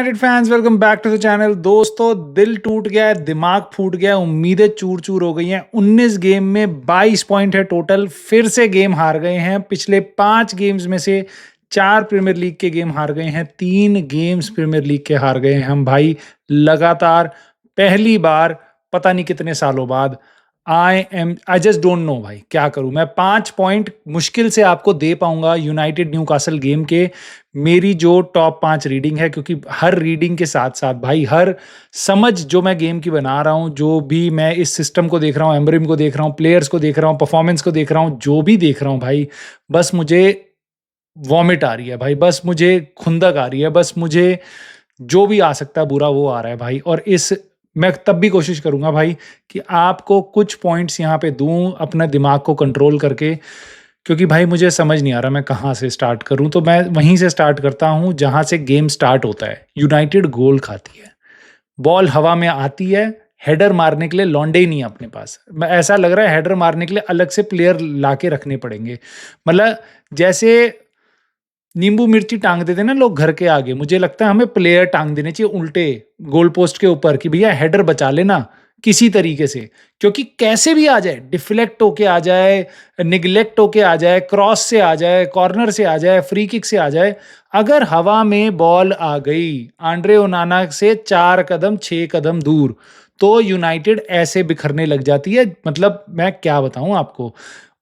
United fans welcome back to the channel. दोस्तों, दिल टूट गया है, दिमाग फूट गया है, उम्मीदें चूर चूर हो गई हैं। 19 गेम में 22 पॉइंट है टोटल। फिर से गेम हार गए हैं। पिछले 5 गेम्स में से 4 प्रीमियर लीग के गेम हार गए हैं, 3 गेम्स प्रीमियर लीग के हार गए हैं हम भाई, लगातार। पहली बार पता नहीं कितने सालों बाद। आई जस्ट डोंट नो भाई, क्या करूं मैं। 5 पॉइंट मुश्किल से आपको दे पाऊंगा यूनाइटेड न्यूकासल गेम के। मेरी जो टॉप 5 रीडिंग है, क्योंकि हर रीडिंग के साथ साथ भाई हर समझ जो मैं गेम की बना रहा हूँ, जो भी मैं इस सिस्टम को देख रहा हूँ, एम्ब्रिम को देख रहा हूँ, प्लेयर्स को देख रहा हूँ, परफॉर्मेंस को देख रहा हूँ, जो भी देख रहा हूँ भाई, बस मुझे वॉमिट आ रही है भाई, बस मुझे खुंदक आ रही है, बस मुझे जो भी आ सकता है बुरा वो आ रहा है भाई। और इस मैं तब भी कोशिश करूंगा भाई कि आपको कुछ पॉइंट्स यहाँ पे दूं अपना दिमाग को कंट्रोल करके, क्योंकि भाई मुझे समझ नहीं आ रहा मैं कहाँ से स्टार्ट करूं। तो मैं वहीं से स्टार्ट करता हूं जहां से गेम स्टार्ट होता है। यूनाइटेड गोल खाती है, बॉल हवा में आती है, हेडर मारने के लिए लौंडे ही नहीं है अपने पास। ऐसा लग रहा है हेडर मारने के लिए अलग से प्लेयर लाके रखने पड़ेंगे। मतलब जैसे नींबू मिर्ची टांग देते ना लोग घर के आगे, मुझे लगता है हमें प्लेयर टांग देने चाहिए उल्टे गोल पोस्ट के ऊपर कि भैया हेडर बचा लेना किसी तरीके से। क्योंकि कैसे भी आ जाए, डिफ्लेक्ट होके आ जाए, निगलेक्ट होके आ जाए, क्रॉस से आ जाए, कॉर्नर से आ जाए, फ्री किक से आ जाए, अगर हवा में बॉल आ गई आंड्रे ओनाना से 4 कदम 6 कदम दूर, तो यूनाइटेड ऐसे बिखरने लग जाती है। मतलब मैं क्या बताऊं आपको।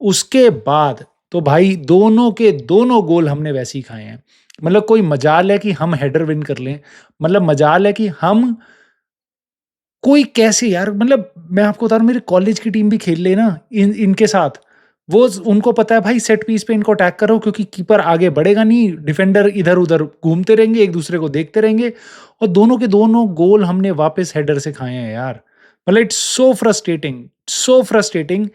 उसके बाद तो भाई दोनों के दोनों गोल हमने वैसे ही खाए हैं। मतलब कोई मजाल है कि हम हेडर विन कर लें, मतलब मजाल है कि हम कोई कैसे यार, मतलब मैं आपको बता रहा हूँ, मेरे कॉलेज की टीम भी खेल ले ना इनके साथ, वो उनको पता है भाई सेट पीस पे इनको अटैक करो, क्योंकि कीपर आगे बढ़ेगा नहीं, डिफेंडर इधर उधर घूमते रहेंगे, एक दूसरे को देखते रहेंगे। और दोनों के दोनों गोल हमने वापस हेडर से खाए हैं यार। मतलब it's so frustrating, so frustrating.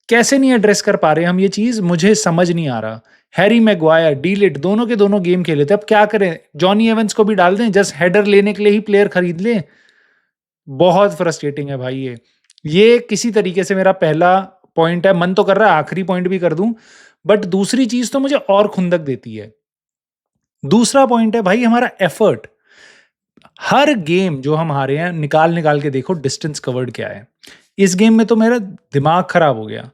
कैसे नहीं एड्रेस कर पा रहे हम ये चीज, मुझे समझ नहीं आ रहा। हैरी मैग्वायर, डीलिट, दोनों के दोनों गेम खेले थे, अब क्या करें। जॉनी एवंस को भी डाल दें, जस्ट हेडर लेने के लिए ही प्लेयर खरीद लें। बहुत फ्रस्ट्रेटिंग है भाई ये किसी तरीके से मेरा पहला पॉइंट है। मन तो कर रहा है आखिरी पॉइंट भी कर दूं, बट दूसरी चीज तो मुझे और खुंदक देती है। दूसरा पॉइंट है भाई हमारा एफर्ट। हर गेम जो हम हारे हैं, निकाल निकाल के देखो डिस्टेंस कवर्ड क्या है। इस गेम में तो मेरा दिमाग खराब हो गया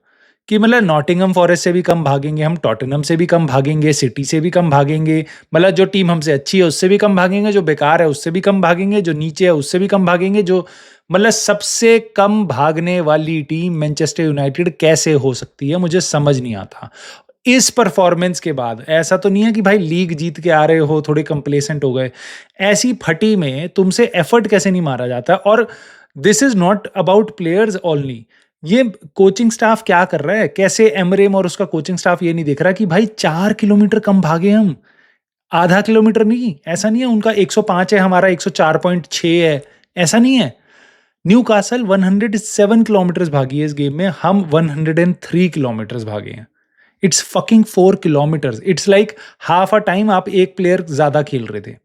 कि मतलब नॉटिंघम फॉरेस्ट से भी कम भागेंगे हम, टॉटनहम से भी कम भागेंगे, सिटी से भी कम भागेंगे, मतलब जो टीम हमसे अच्छी है उससे भी कम भागेंगे, जो बेकार है उससे भी कम भागेंगे, जो नीचे है उससे भी कम भागेंगे, जो मतलब सबसे कम भागने वाली टीम मैनचेस्टर यूनाइटेड कैसे हो सकती है, मुझे समझ नहीं आता। इस परफॉर्मेंस के बाद ऐसा तो नहीं है कि भाई लीग जीत के आ रहे हो थोड़े कंप्लेसेंट हो गए। ऐसी फटी में तुमसे एफर्ट कैसे नहीं मारा जाता। और this is not about players only, ये कोचिंग स्टाफ क्या कर रहा है, कैसे एमरेम और उसका कोचिंग स्टाफ ये नहीं देख रहा कि भाई 4 किलोमीटर कम भागे हम, आधा किलोमीटर नहीं। ऐसा नहीं है उनका 105 है, हमारा 104.6 है, ऐसा नहीं है। न्यू कासल 107 किलोमीटर भागी है इस गेम में, हम 103 किलोमीटर भागे हैं। It's fucking 4 kilometre, it's like half a time आप एक प्लेयर ज्यादा खेल रहे थे।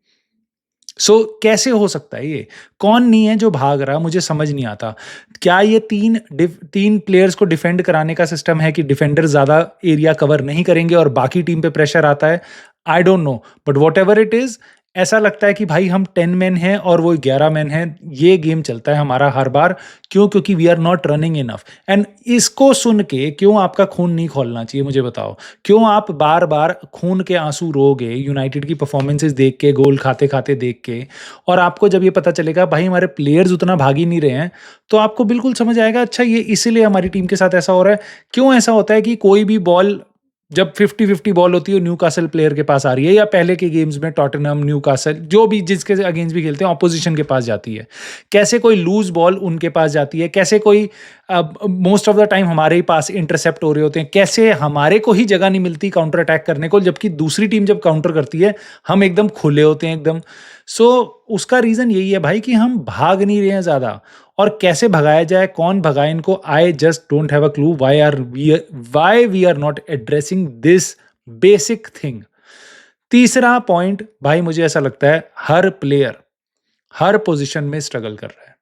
कैसे हो सकता है ये, कौन नहीं है जो भाग रहा, मुझे समझ नहीं आता। क्या ये तीन प्लेयर्स को डिफेंड कराने का सिस्टम है कि डिफेंडर ज्यादा एरिया कवर नहीं करेंगे और बाकी टीम पे प्रेशर आता है। I don't know, but what ever it is, ऐसा लगता है कि भाई हम 10 मैन हैं और वो 11 मैन हैं। ये गेम चलता है हमारा हर बार। क्यों? क्योंकि we are not running enough. And इसको सुन के क्यों आपका खून नहीं खोलना चाहिए, मुझे बताओ। क्यों आप बार बार खून के आंसू रोगे यूनाइटेड की परफॉर्मेंसेस देख के, गोल खाते खाते देख के। और आपको जब ये पता चलेगा भाई हमारे प्लेयर्स उतना भाग ही नहीं रहे हैं, तो आपको बिल्कुल समझ आएगा अच्छा ये इसीलिए हमारी टीम के साथ ऐसा हो रहा है। क्यों ऐसा होता है कि कोई भी बॉल जब 50-50 बॉल होती है न्यूकासल प्लेयर के पास आ रही है, या पहले के गेम्स में टॉटनहम, न्यूकासल, जो भी जिसके अगेंस्ट भी खेलते हैं, ऑपोजिशन के पास जाती है। कैसे कोई लूज बॉल उनके पास जाती है, कैसे कोई मोस्ट ऑफ द टाइम हमारे ही पास इंटरसेप्ट हो रहे होते हैं, कैसे हमारे को ही जगह नहीं मिलती काउंटर अटैक करने को, जबकि दूसरी टीम जब काउंटर करती है हम एकदम खुले होते हैं एकदम। सो उसका रीजन यही है भाई कि हम भाग नहीं रहे हैं ज्यादा। और कैसे भगाया जाए, कौन भगाए इनको, I just don't have a clue why we are not addressing this basic thing. तीसरा पॉइंट भाई, मुझे ऐसा लगता है हर प्लेयर हर पोजीशन में स्ट्रगल कर रहा है।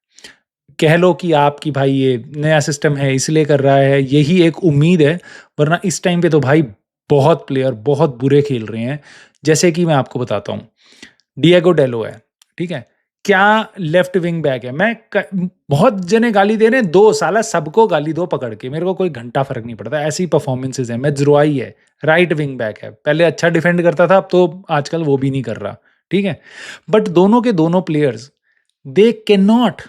कह लो कि आपकी भाई ये नया सिस्टम है इसलिए कर रहा है, यही एक उम्मीद है, वरना इस टाइम पे तो भाई बहुत प्लेयर बहुत बुरे खेल रहे हैं। जैसे कि मैं आपको बताता हूँ, डिएगो डेलो है, ठीक है? क्या लेफ्ट विंग बैक है। बहुत जने गाली दे रहे हैं, दो साला सबको गाली दो पकड़ के, मेरे को कोई घंटा फर्क नहीं पड़ता, ऐसी परफॉर्मेंसेज है। मेज्रोई है, राइट विंग बैक है, पहले अच्छा डिफेंड करता था, अब तो आजकल वो भी नहीं कर रहा, ठीक है? बट दोनों के दोनों players, they can not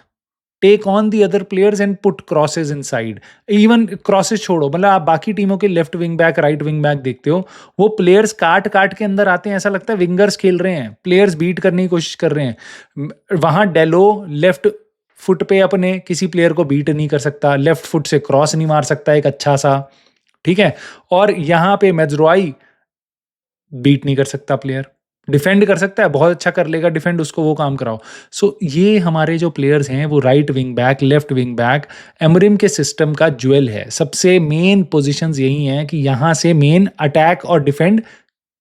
take on the other players and put crosses inside. Even crosses छोड़ो, मतलब आप बाकी टीमों के left wing back, right wing back देखते हो, वो प्लेयर्स काट काट के अंदर आते हैं, ऐसा लगता है विंगर्स खेल रहे हैं, प्लेयर्स बीट करने की कोशिश कर रहे हैं। वहां डेलो लेफ्ट फुट पे अपने किसी प्लेयर को बीट नहीं कर सकता, लेफ्ट फुट से क्रॉस नहीं मार सकता एक अच्छा सा, ठीक है? और यहाँ पे मेज्रोई बीट नहीं कर सकता प्लेयर, डिफेंड कर सकता है, बहुत अच्छा कर लेगा डिफेंड, उसको वो काम कराओ। सो ये हमारे जो प्लेयर्स हैं वो right wing back, left wing back Amorim के सिस्टम का ज्वेल है। सबसे मेन पोजीशंस यही हैं कि यहाँ से मेन अटैक और डिफेंड,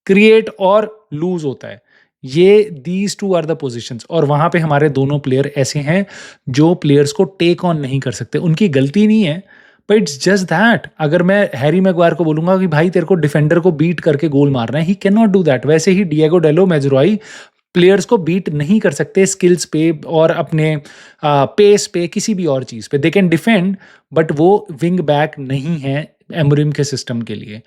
क्रिएट और लूज होता है। ये these two are the positions, और वहां पे हमारे दोनों प्लेयर ऐसे हैं जो प्लेयर्स को टेक ऑन नहीं कर सकते। उनकी गलती नहीं है, बट इट्स जस्ट दैट। अगर मैं हैरी मैग्वायर को बोलूंगा कि भाई तेरे को डिफेंडर को बीट करके गोल मारना है, he can not do that. वैसे ही डिएगो डेलो, मेज्रोई प्लेयर्स को बीट नहीं कर सकते स्किल्स पे और अपने पेस पे, किसी भी और चीज़ पे। दे कैन डिफेंड, बट वो विंग बैक नहीं है एमरिम के सिस्टम के लिए।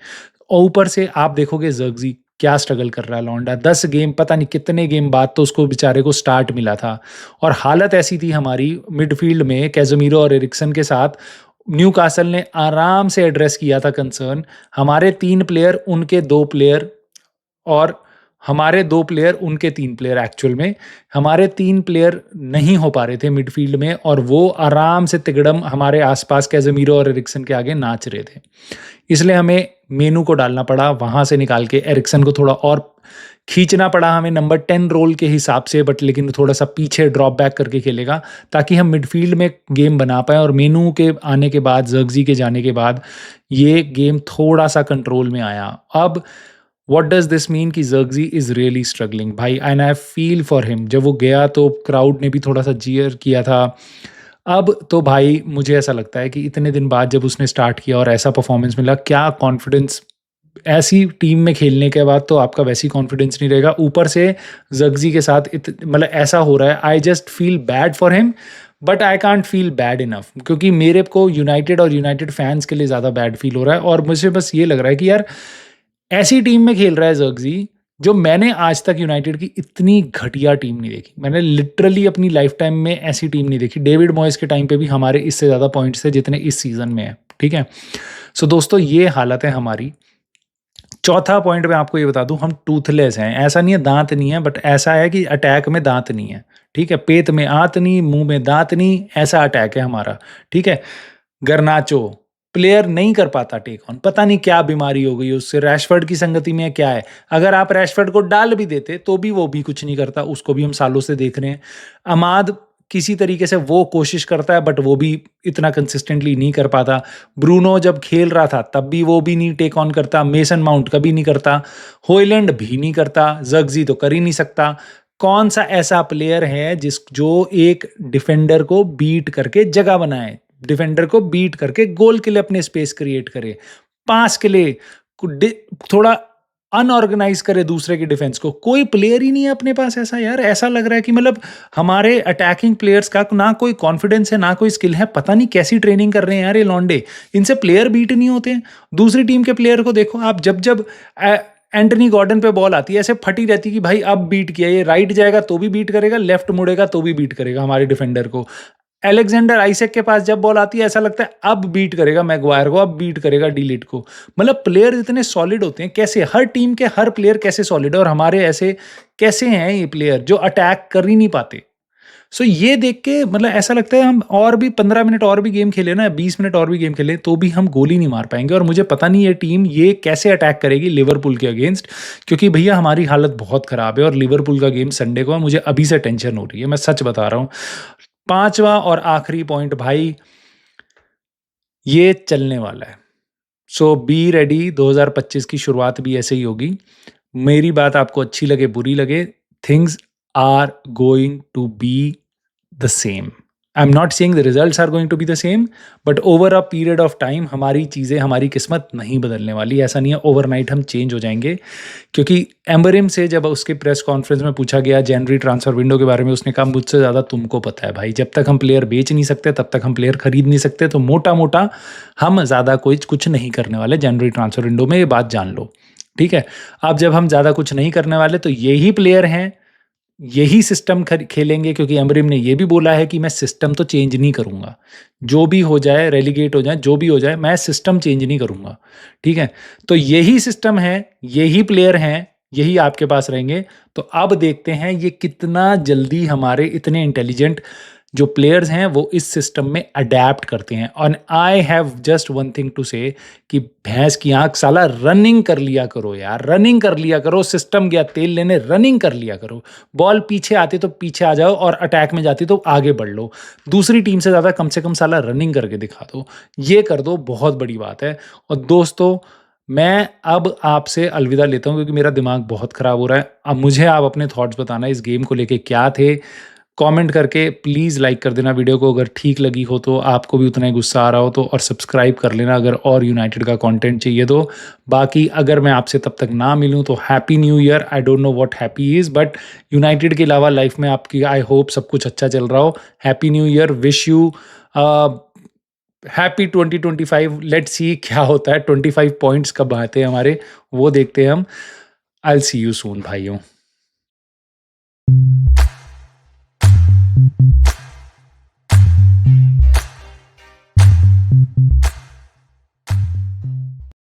और ऊपर से आप देखोगे ज़र्गज़ी क्या स्ट्रगल कर रहा है लौंडा, 10 गेम, पता नहीं कितने गेम बाद तो उसको बेचारे को स्टार्ट मिला था, और हालत ऐसी थी हमारी मिडफील्ड में कैज़मीरो और एरिक्सन के साथ। न्यूकासल ने आराम से एड्रेस किया था कंसर्न, हमारे 3 प्लेयर, उनके 2 प्लेयर, और हमारे 2 प्लेयर, उनके 3 प्लेयर, एक्चुअल में हमारे 3 प्लेयर नहीं हो पा रहे थे मिडफील्ड में, और वो आराम से तिगड़म हमारे आसपास कैज़मीरो और एरिक्सन के आगे नाच रहे थे। इसलिए हमें मेनू को डालना पड़ा, वहाँ से निकाल के एरिक्सन को थोड़ा और खींचना पड़ा हमें नंबर 10 रोल के हिसाब से, बट लेकिन थोड़ा सा पीछे ड्रॉप बैक करके खेलेगा ताकि हम मिडफील्ड में गेम बना पाएँ। और मेनू के आने के बाद, ज़र्गज़ी के जाने के बाद ये गेम थोड़ा सा कंट्रोल में आया। अब व्हाट डज़ दिस मीन कि ज़र्गज़ी इज़ रियली स्ट्रगलिंग भाई, and I feel for him. जब वो गया तो क्राउड ने भी थोड़ा सा चीयर किया था। अब तो भाई मुझे ऐसा लगता है कि इतने दिन बाद जब उसने स्टार्ट किया और ऐसा परफॉर्मेंस मिला, क्या कॉन्फिडेंस, ऐसी टीम में खेलने के बाद तो आपका वैसी कॉन्फिडेंस नहीं रहेगा। ऊपर से ज़र्गज़ी के साथ मतलब ऐसा हो रहा है, I just feel bad for him, but I can't feel bad enough, क्योंकि मेरे को यूनाइटेड और यूनाइटेड फैंस के लिए ज़्यादा बैड फील हो रहा है। और मुझे बस ये लग रहा है कि यार ऐसी टीम में खेल रहा है ज़र्गज़ी, जो मैंने आज तक यूनाइटेड की इतनी घटिया टीम नहीं देखी। मैंने लिटरली अपनी लाइफ टाइम में ऐसी टीम नहीं देखी। डेविड मॉयस के टाइम पे भी हमारे इससे ज़्यादा पॉइंट्स थे जितने इस सीज़न में है, ठीक है? सो दोस्तों, ये हालत है हमारी। चौथा पॉइंट मैं आपको ये बता दूं, हम टूथलेस हैं। ऐसा नहीं है दांत नहीं है, बट ऐसा है कि अटैक में दांत नहीं है, ठीक है? पेट में आंत नहीं, मुंह में दांत नहीं, ऐसा अटैक है हमारा, ठीक है? गर्नाचो प्लेयर नहीं कर पाता टेक ऑन, पता नहीं क्या बीमारी हो गई उससे, रैशफर्ड की संगति में क्या है। अगर आप रैशफर्ड को डाल भी देते तो भी वो भी कुछ नहीं करता, उसको भी हम सालों से देख रहे हैं। अमाद किसी तरीके से वो कोशिश करता है, बट वो भी इतना कंसिस्टेंटली नहीं कर पाता। ब्रूनो जब खेल रहा था तब भी वो भी नहीं टेक ऑन करता। मेसन माउंट कभी नहीं करता, होयलैंड भी नहीं करता, ज़र्गज़ी तो कर ही नहीं सकता। कौन सा ऐसा प्लेयर है जो एक डिफेंडर को बीट करके जगह बनाए, डिफेंडर को बीट करके गोल के लिए अपने स्पेस क्रिएट करे, पास के लिए थोड़ा अनऑर्गेनाइज करे दूसरे के डिफेंस को? कोई प्लेयर ही नहीं है अपने पास ऐसा। यार ऐसा लग रहा है कि मतलब हमारे अटैकिंग प्लेयर्स का ना कोई कॉन्फिडेंस है, ना कोई स्किल है। पता नहीं कैसी ट्रेनिंग कर रहे हैं यार ये लौंडे, इनसे प्लेयर बीट नहीं होते हैं। दूसरी टीम के प्लेयर को देखो आप, जब जब एंटनी गॉर्डन पे बॉल आती है ऐसे फटी रहती है कि भाई अब बीट किया, ये राइट जाएगा तो भी बीट करेगा, लेफ्ट मुड़ेगा तो भी बीट करेगा हमारे डिफेंडर को। अलेक्जेंडर आइजैक के पास जब बॉल आती है ऐसा लगता है अब बीट करेगा मैगवायर को, अब बीट करेगा डिलीट को। मतलब प्लेयर इतने सॉलिड होते हैं कैसे, हर टीम के हर प्लेयर कैसे सॉलिड है, और हमारे ऐसे कैसे हैं ये प्लेयर जो अटैक कर ही नहीं पाते। सो ये देख के मतलब ऐसा लगता है हम और भी 15 मिनट और भी गेम खेले ना, 20 मिनट और भी गेम खेले तो भी हम गोल ही नहीं मार पाएंगे। और मुझे पता नहीं ये टीम ये कैसे अटैक करेगी लिवरपूल के अगेंस्ट, क्योंकि भैया हमारी हालत बहुत खराब है। और लिवरपूल का गेम संडे को है, मुझे अभी से टेंशन हो रही है, मैं सच बता रहा हूँ। पांचवा और आखिरी पॉइंट भाई, ये चलने वाला है। सो बी रेडी, 2025 की शुरुआत भी ऐसे ही होगी। मेरी बात आपको अच्छी लगे बुरी लगे, things are going to be the same. I am not saying the results are going to be the same, but over a period of time हमारी चीज़ें, हमारी किस्मत नहीं बदलने वाली। ऐसा नहीं है ओवरनाइट हम चेंज हो जाएंगे, क्योंकि एम्बरिम से जब उसके प्रेस कॉन्फ्रेंस में पूछा गया जनवरी ट्रांसफर विंडो के बारे में, उसने कहा मुझसे ज़्यादा तुमको पता है भाई। जब तक हम प्लेयर बेच नहीं सकते तब तक हम प्लेयर खरीद नहीं सकते, तो मोटा मोटा हम ज़्यादा कुछ नहीं करने वाले जनवरी ट्रांसफर विंडो में, ये बात जान लो। ठीक है, अब जब हम ज़्यादा कुछ नहीं करने वाले तो यही प्लेयर हैं, यही सिस्टम खेलेंगे, क्योंकि एमरिम ने ये भी बोला है कि मैं सिस्टम तो चेंज नहीं करूँगा, जो भी हो जाए, रेलीगेट हो जाए, जो भी हो जाए, मैं सिस्टम चेंज नहीं करूँगा। ठीक है, तो यही सिस्टम है, यही प्लेयर हैं, यही आपके पास रहेंगे। तो अब देखते हैं ये कितना जल्दी हमारे इतने इंटेलिजेंट जो प्लेयर्स हैं वो इस सिस्टम में अडेप्ट करते हैं। और I have just one thing to say कि भैंस की आंख साला, रनिंग कर लिया करो यार, रनिंग कर लिया करो। सिस्टम गया तेल लेने, रनिंग कर लिया करो। बॉल पीछे आती तो पीछे आ जाओ, और अटैक में जाती तो आगे बढ़ लो। दूसरी टीम से ज़्यादा कम से कम साला रनिंग करके दिखा दो, ये कर दो, बहुत बड़ी बात है। और दोस्तों, मैं अब आपसे अलविदा लेता हूँ, क्योंकि मेरा दिमाग बहुत ख़राब हो रहा है। अब मुझे आप अपने थॉट्स बताना इस गेम को लेके क्या थे, कमेंट करके प्लीज़ लाइक कर देना वीडियो को अगर ठीक लगी हो तो, आपको भी उतना ही गुस्सा आ रहा हो तो, और सब्सक्राइब कर लेना अगर और यूनाइटेड का कंटेंट चाहिए तो। बाकी अगर मैं आपसे तब तक ना मिलूं तो happy new year. I don't know what happy is, but United के अलावा लाइफ में आपकी आई होप सब कुछ अच्छा चल रहा हो। Happy new year, wish you happy 2025। Let's see क्या होता है, 25 पॉइंट्स कब आते हैं हमारे, वो देखते हैं हम। I will see you soon भाइयों।